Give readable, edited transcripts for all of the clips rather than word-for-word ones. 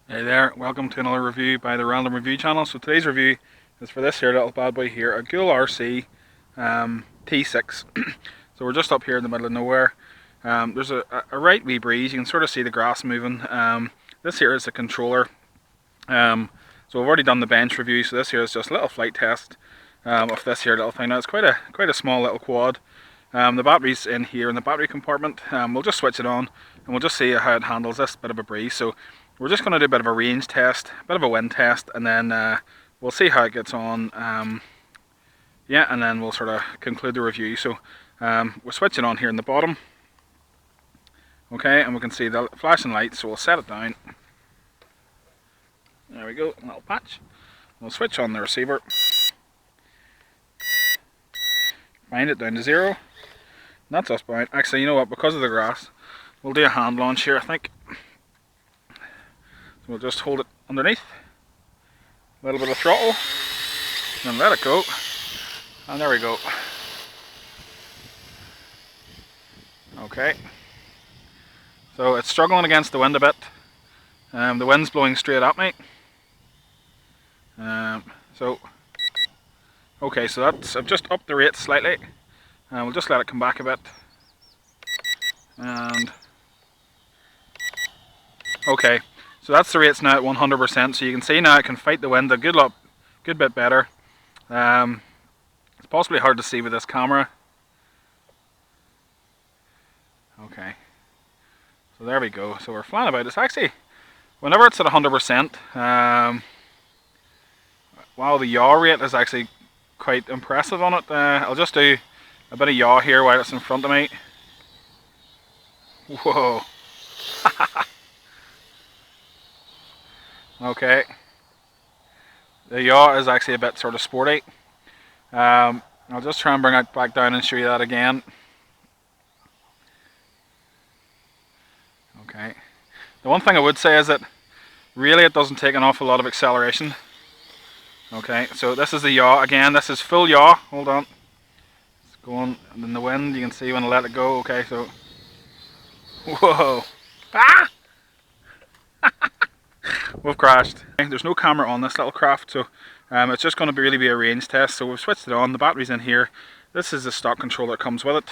Hey there, welcome to another review by the Random Review channel. So today's review is for this here little bad boy here, a goolrc T6. So we're just up here in the middle of nowhere. There's a right wee breeze, you can sort of see the grass moving. This here is the controller. So we've already done the bench review, so this here is just a little flight test of this here little thing. Now it's quite a small little quad. The battery's in here in the battery compartment. We'll just switch it on and we'll just see how it handles this bit of a breeze. So we're just going to do a bit of a range test, a bit of a wind test, and then we'll see how it gets on. Yeah, and then we'll sort of conclude the review. So we're switching on here in the bottom. Okay, and we can see the flashing lights, so we'll set it down. There we go, a little patch. We'll switch on the receiver. Bind it down to 0. And that's us bound. Actually, you know what, because of the grass, we'll do a hand launch here, I think. So we'll just hold it underneath, a little bit of throttle, and let it go, and there we go. Okay, so it's struggling against the wind a bit. The wind's blowing straight at me. Okay, so I've just upped the rate slightly, and we'll just let it come back a bit. And okay. So that's the rates now at 100%, so you can see now it can fight the wind a good bit better. It's possibly hard to see with this camera. Okay, so there we go. So we're flying about. It's actually, whenever it's at 100%, wow, the yaw rate is actually quite impressive on it. I'll just do a bit of yaw here while it's in front of me. Whoa. Okay, the yaw is actually a bit sort of sporty. I'll just try and bring it back down and show you that again. Okay, the one thing I would say is that really it doesn't take an awful lot of acceleration. Okay, so this is the yaw again. This is full yaw. Hold on, it's going in the wind. You can see when I let it go. Okay, so whoa, ah! We've crashed. There's no camera on this little craft, so it's just going to really be a range test. So we've switched it on, the battery's in here. This is the stock controller that comes with it.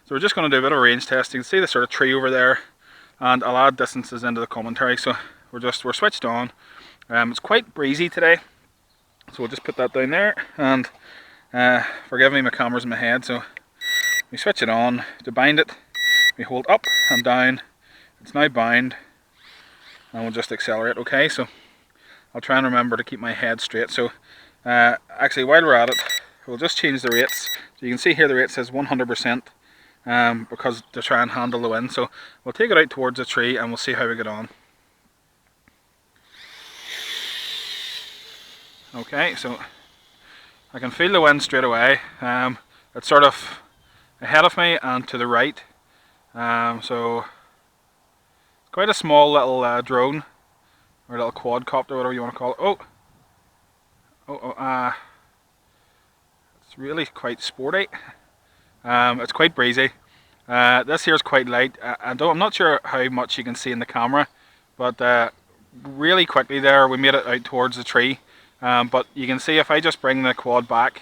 So we're just going to do a bit of a range test. You can see the sort of tree over there, and I'll add distances into the commentary. So we're switched on. It's quite breezy today, so we'll just put that down there. And forgive me, my camera's in my head, so we switch it on. To bind it, we hold up and down. It's now bound. And we'll just accelerate. Okay, so I'll try and remember to keep my head straight. So actually, while we're at it, we'll just change the rates. So you can see here the rate says 100% because to try and handle the wind. So we'll take it out towards the tree and we'll see how we get on. Okay, so I can feel the wind straight away. It's sort of ahead of me and to the right. So quite a small little drone, or a little quadcopter, whatever you want to call it. It's really quite sporty. It's quite breezy. This here is quite light. I'm not sure how much you can see in the camera, but really quickly there we made it out towards the tree. But you can see if I just bring the quad back,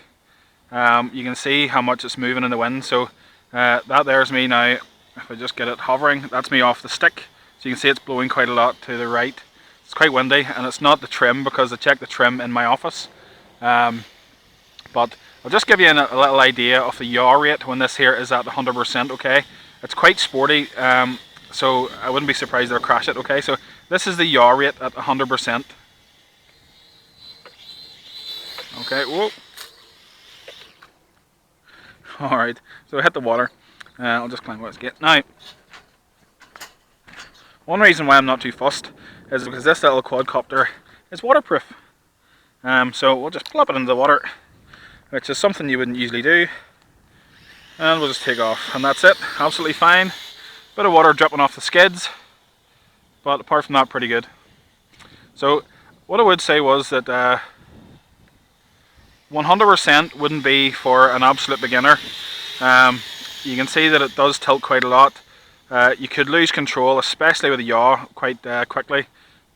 you can see how much it's moving in the wind. So that there's me now. If I just get it hovering, that's me off the stick. So you can see it's blowing quite a lot to the right. It's quite windy, and it's not the trim because I checked the trim in my office. But I'll just give you a little idea of the yaw rate when this here is at 100%. Okay, it's quite sporty, so I wouldn't be surprised they'll crash it. Okay, so this is the yaw rate at 100%. Okay, whoa. Alright, so I hit the water. I'll just climb out this gate. Now, one reason why I'm not too fussed is because this little quadcopter is waterproof. So we'll just plop it into the water, which is something you wouldn't usually do. And we'll just take off, and that's it. Absolutely fine. Bit of water dripping off the skids, but apart from that, pretty good. So what I would say was that 100% wouldn't be for an absolute beginner. You can see that it does tilt quite a lot. You could lose control, especially with a yaw, quite quickly.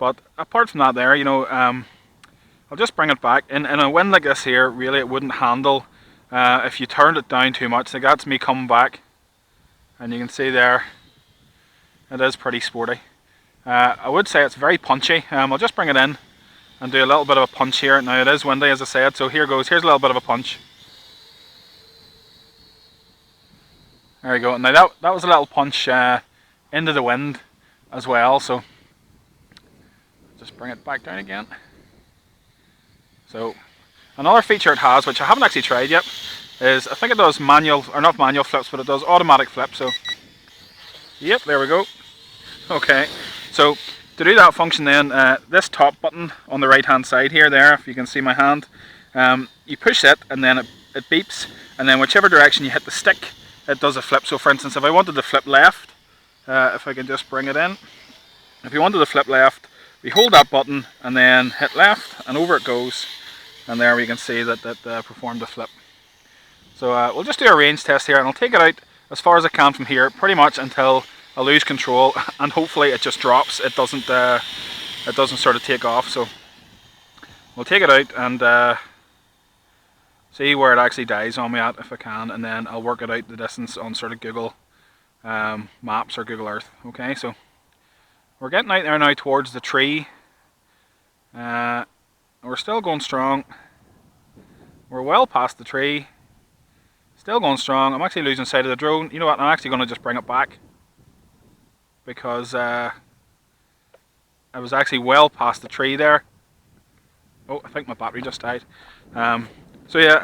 But apart from that there, you know, I'll just bring it back. In a wind like this here, really it wouldn't handle if you turned it down too much. Like that's me coming back, and you can see there, it is pretty sporty. I would say it's very punchy. I'll just bring it in and do a little bit of a punch here. Now it is windy, as I said, so here goes. Here's a little bit of a punch. There we go. Now that was a little punch into the wind as well, so just bring it back down again. So another feature it has, which I haven't actually tried yet, is I think it does manual, or not manual flips, but it does automatic flips. So yep, there we go. Okay, so to do that function then, this top button on the right hand side here, there, if you can see my hand, you push it and then it beeps, and then whichever direction you hit the stick, it does a flip. So for instance, if I wanted to flip left, if I can just bring it in, if you wanted to flip left, we hold that button and then hit left and over it goes, and there we can see that it performed a flip. So we'll just do a range test here, and I'll take it out as far as I can from here, pretty much until I lose control, and hopefully it just drops. It doesn't sort of take off. So we'll take it out and see where it actually dies on me at, if I can, and then I'll work it out the distance on sort of Google Maps or Google Earth. Okay, so we're getting out there now towards the tree. We're still going strong. We're well past the tree. Still going strong. I'm actually losing sight of the drone. You know what, I'm actually going to just bring it back, because I was actually well past the tree there. Oh, I think my battery just died. So yeah,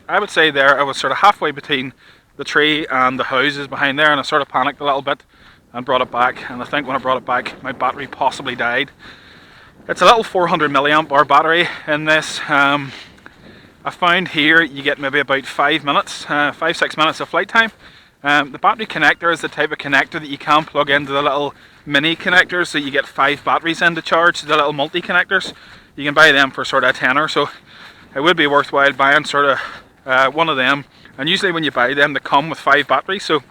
I would say there, I was sort of halfway between the tree and the houses behind there, and I sort of panicked a little bit and brought it back, and I think when I brought it back, my battery possibly died. It's a little 400 milliamp hour battery in this. I found here you get maybe about 5 minutes, 5-6 minutes of flight time. The battery connector is the type of connector that you can plug into the little mini connectors, so you get 5 batteries in to charge, the little multi connectors. You can buy them for sort of a tenner, so it would be worthwhile buying sort of one of them. And usually when you buy them, they come with 5 batteries, so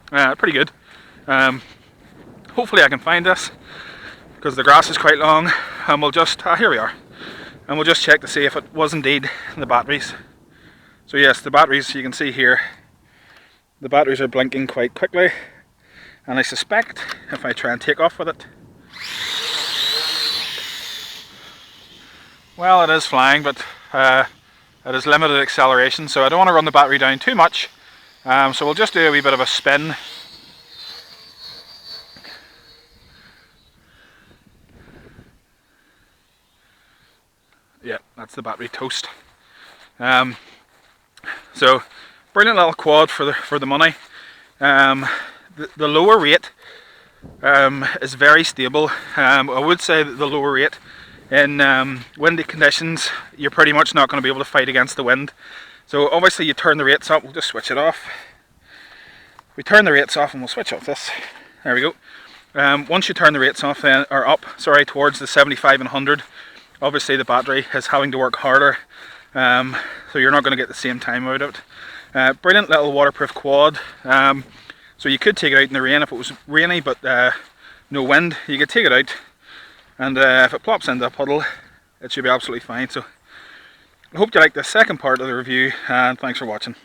pretty good. Hopefully I can find this, because the grass is quite long, and we'll just, here we are, and we'll just check to see if it was indeed the batteries. So yes, the batteries, you can see here, the batteries are blinking quite quickly, and I suspect if I try and take off with it, well, it is flying, but it has limited acceleration, so I don't want to run the battery down too much. So we'll just do a wee bit of a spin. Yeah, that's the battery toast. So brilliant little quad for the money. The lower rate is very stable. I would say that the lower rate in windy conditions, you're pretty much not going to be able to fight against the wind. So obviously you turn the rates up. We'll just switch it off. We turn the rates off and we'll switch off this. There we go. Once you turn the rates off, then, or up, sorry, towards the 75 and 100, obviously the battery is having to work harder, so you're not going to get the same time out of it. Brilliant little waterproof quad. So you could take it out in the rain if it was rainy, but no wind. You could take it out, and if it plops into a puddle, it should be absolutely fine. So I hope you liked the second part of the review, and thanks for watching.